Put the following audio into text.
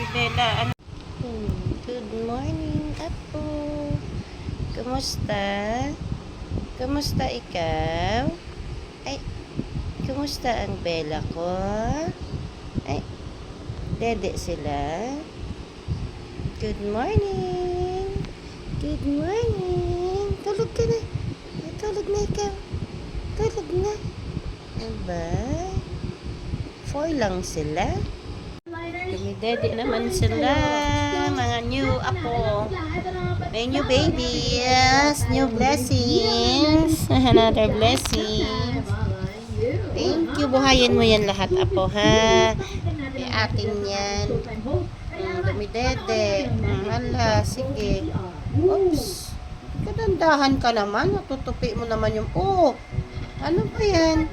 Baby Bella. Ano? Good morning, Apo. Kumusta? Kumusta ikaw? Ay, kumusta ang Bella ko? Ay, dede sila. Good morning. Good morning. Tulog ka na. Tulog na ikaw. Tulog na. Aba? 4 lang sila. Dumidede naman sila. Mga new apo. May new babies. New blessings. Another blessing. Thank you. Buhayin mo yan lahat, apo, ha? May atin yan. Dumidede. Hala, sige. Oops. Kadandahan ka naman. Matutupi mo naman yung... Oh! Ano ba yan?